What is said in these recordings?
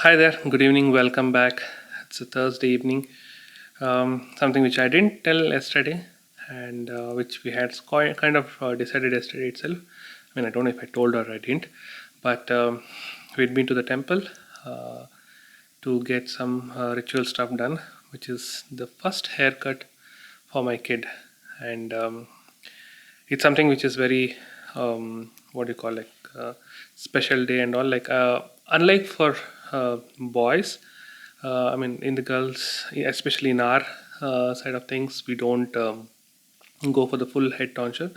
Hi there, good evening, welcome back. It's a Thursday evening. Something which I didn't tell yesterday and which we had kind of decided yesterday itself. I mean, I don't know if I told or I didn't, but we'd been to the temple uh, to get some ritual stuff done, which is the first haircut for my kid. And it's something which is very, what do you call, special day and all. Unlike for boys, I mean, in the girls, especially in our side of things, we don't go for the full head tonsure.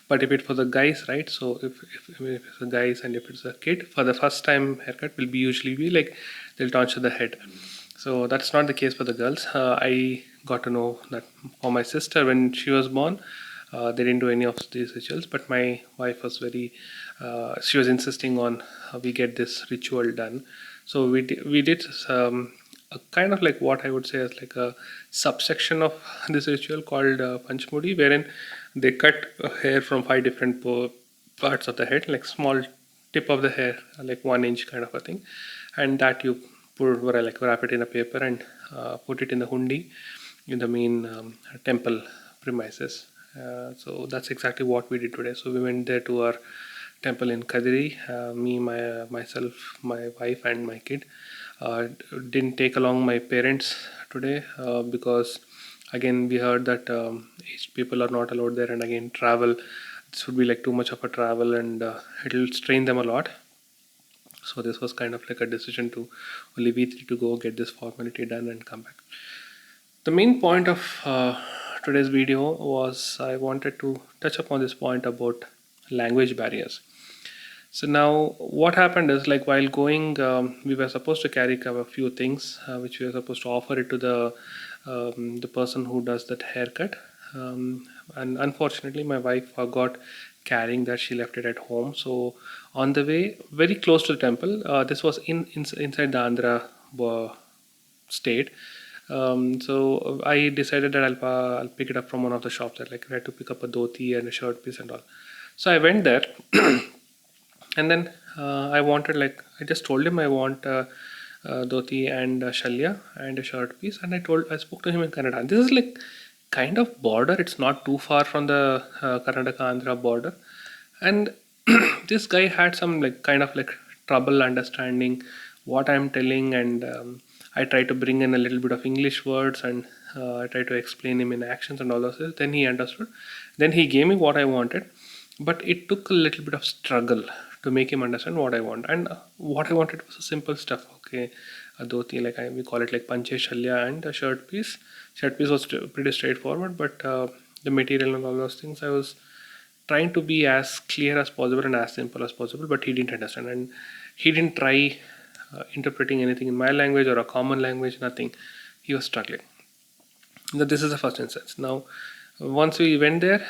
But if it's for the guys, right? So if it's the guys and if it's a kid, for the first time haircut will be usually be like they'll tonsure the head. So that's not the case for the girls. I got to know that for my sister when she was born, they didn't do any of these rituals. But my wife was she was insisting on we get this ritual done. So we did a kind of like what I would say is like a subsection of this ritual called Panchmudi, wherein they cut hair from five different parts of the head, like small tip of the hair, like 1 inch kind of a thing, and that you wrap it in a paper and put it in the hundi in the main temple premises. So that's exactly what we did today. So we went there to our temple in Kadiri. Myself, my wife, and my kid. Didn't take along my parents today because again we heard that aged people are not allowed there, and again travel. This would be like too much of a travel, and it'll strain them a lot. So this was kind of like a decision to only we three to go get this formality done and come back. The main point of today's video was I wanted to touch upon this point about language barriers. So now what happened is like while going, we were supposed to carry a few things which we were supposed to offer it to the person who does that haircut. And unfortunately, my wife forgot carrying that. She left it at home. So on the way, very close to the temple, this was inside the Andhra state. So I decided that I'll pick it up from one of the shops there. Like I had to pick up a dhoti and a shirt piece and all. So I went there. And then I just told him I want dhoti and shalya and a shirt piece, and I spoke to him in Kannada. And this is like kind of border. It's not too far from the Karnataka Andhra border, and this guy had some like kind of like trouble understanding what I'm telling, and I tried to bring in a little bit of English words, and I tried to explain him in actions and all those things. Then he understood. Then he gave me what I wanted, but it took a little bit of struggle to make him understand what I want. And what I wanted was a simple stuff. Okay, a dhoti, we call it like panche shalya, and a shirt piece. Shirt piece was pretty straightforward, but the material and all those things, I was trying to be as clear as possible and as simple as possible, but he didn't understand, and he didn't try interpreting anything in my language or a common language. Nothing. He was struggling. Now, this is the first instance. Now, once we went there,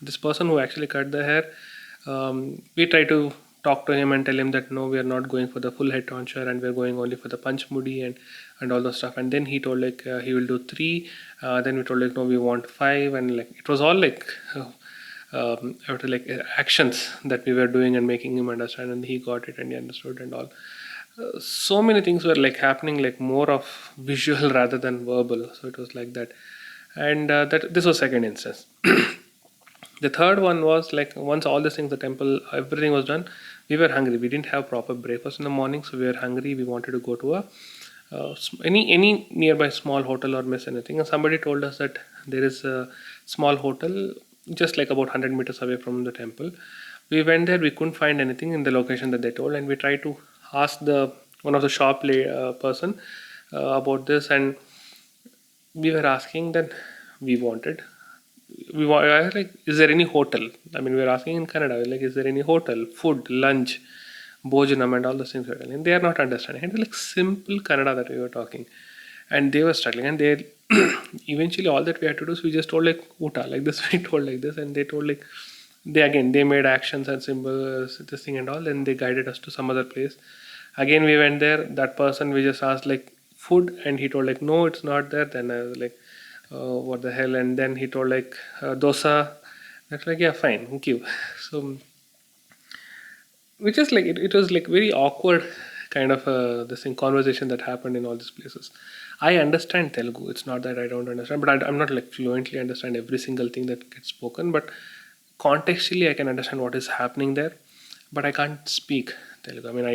this person who actually cut the hair, we tried to talk to him and tell him that no, we are not going for the full head tonsure, and we're going only for the punch moody and all those stuff. And then he told like he will do three. Then we told like no, we want five, and like it was all like after like actions that we were doing and making him understand, and he got it and he understood and all. So many things were like happening like more of visual rather than verbal, so it was like that. And that this was second instance. The third one was like once all these things, the temple, everything was done, we were hungry. We didn't have proper breakfast in the morning, so we were hungry. We wanted to go to a any nearby small hotel or miss anything. And somebody told us that there is a small hotel just like about 100 meters away from the temple. We went there. We couldn't find anything in the location that they told, and we tried to ask the one of the person about this, and we were asking that we wanted I was like, is there any hotel? I mean, we were asking in Canada, like, is there any hotel, food, lunch, bojanam, and all those things. And they are not understanding. And like simple Canada that we were talking, and they were struggling. And they eventually all that we had to do is we just told like uta like this. We told like this, and they told like they made actions and symbols, this thing and all. Then they guided us to some other place. Again, we went there. That person we just asked like food, and he told like no, it's not there. Then I was like what the hell, and then he told like dosa. That's like yeah, fine, thank you. So which is like it was like very awkward kind of this thing conversation that happened in all these places. I understand Telugu. It's not that I don't understand, but I'm not like fluently understand every single thing that gets spoken. But contextually, I can understand what is happening there, but I can't speak Telugu. I mean,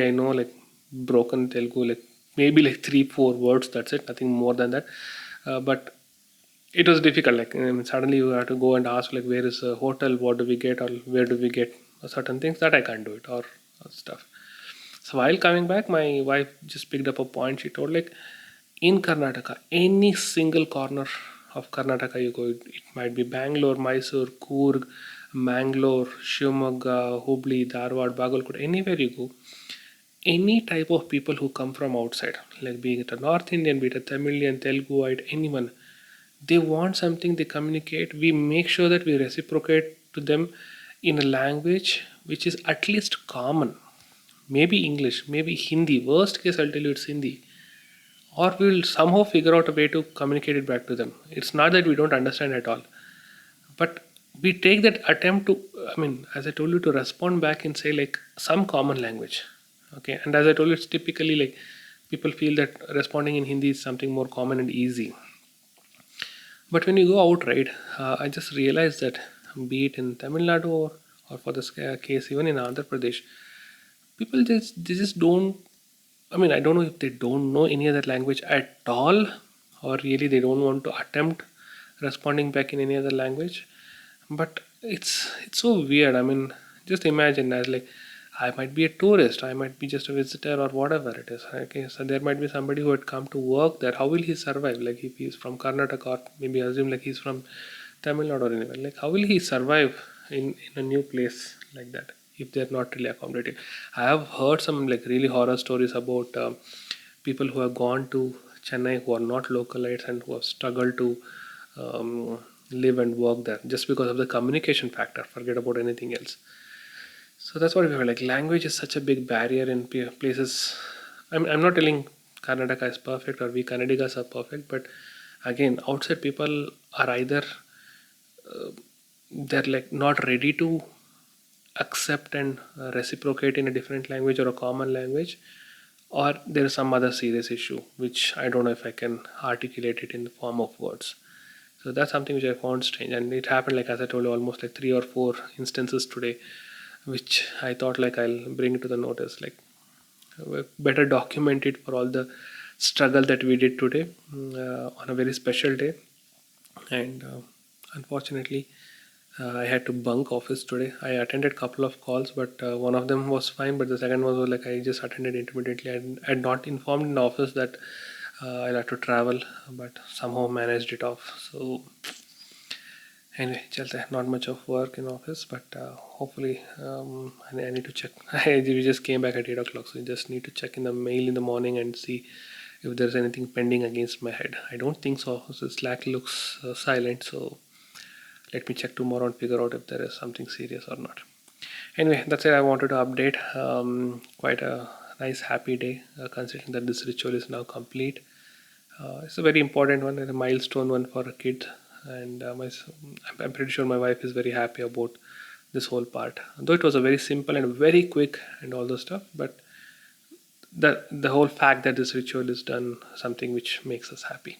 I know like broken Telugu, like maybe like 3-4 words. That's it. Nothing more than that. But it was difficult. Like suddenly you have to go and ask like where is a hotel, what do we get, or where do we get certain things that I can't do it, or stuff. So while coming back, my wife just picked up a point. She told like in Karnataka, any single corner of Karnataka you go, it might be Bangalore, Mysore, Coorg, Mangalore, Shivamogga, Hubli, Dharwad, Bagalkot, anywhere you go, any type of people who come from outside, like being it a North Indian, be it a Tamilian, Teluguite, anyone, they want something, they communicate. We make sure that we reciprocate to them in a language which is at least common. Maybe English, maybe Hindi. Worst case, I'll tell you it's Hindi, or we'll somehow figure out a way to communicate it back to them. It's not that we don't understand at all, but we take that attempt to, I mean, as I told you, to respond back and say like some common language. Okay, and as I told you, it's typically like people feel that responding in Hindi is something more common and easy. But when you go out, right, I just realized that be it in Tamil Nadu, or for this case even in Andhra Pradesh, people just don't. I mean, I don't know if they don't know any other language at all, or really they don't want to attempt responding back in any other language. But it's so weird. I mean, just imagine as like I might be a tourist, I might be just a visitor or whatever it is. Okay, so there might be somebody who had come to work there. How will he survive? Like if he's from Karnataka, or maybe assume like he's from Tamil Nadu or anywhere. Like how will he survive in a new place like that if they're not really accommodating? I have heard some like really horror stories about people who have gone to Chennai who are not localites and who have struggled to um, live and work there just because of the communication factor. Forget about anything else. So that's what we were like. Language is such a big barrier in places. I'm not telling Karnataka is perfect or we Kannadigas are perfect, but again, outside people are either they're like not ready to accept and reciprocate in a different language or a common language, or there is some other serious issue which I don't know if I can articulate it in the form of words. So that's something which I found strange, and it happened like as I told you, almost like 3 or 4 instances today, which I thought like I'll bring it to the notice, like better document it for all the struggle that we did today on a very special day. And unfortunately, I had to bunk office today. I attended a couple of calls, but one of them was fine, but the second one was like I just attended intermittently. I had not informed in the office that I'll have to travel, but somehow managed it off. So anyway, just not much of work in office, but hopefully I need to check. We just came back at 8 o'clock, so I just need to check in the mail in the morning and see if there's anything pending against my head. I don't think so. So Slack looks silent, so let me check tomorrow and figure out if there is something serious or not. Anyway, that's it. I wanted to update. Quite a nice, happy day, considering that this ritual is now complete. It's a very important one, and a milestone one for a kid, and I'm pretty sure my wife is very happy about this whole part. Though it was a very simple and very quick and all those stuff, but the whole fact that this ritual is done something which makes us happy.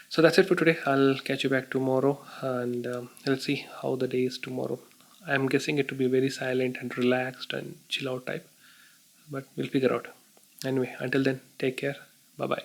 So that's it for today. I'll catch you back tomorrow, and let's see how the day is tomorrow. I'm guessing it to be very silent and relaxed and chill out type, but we'll figure out. Anyway, until then, take care. Bye bye.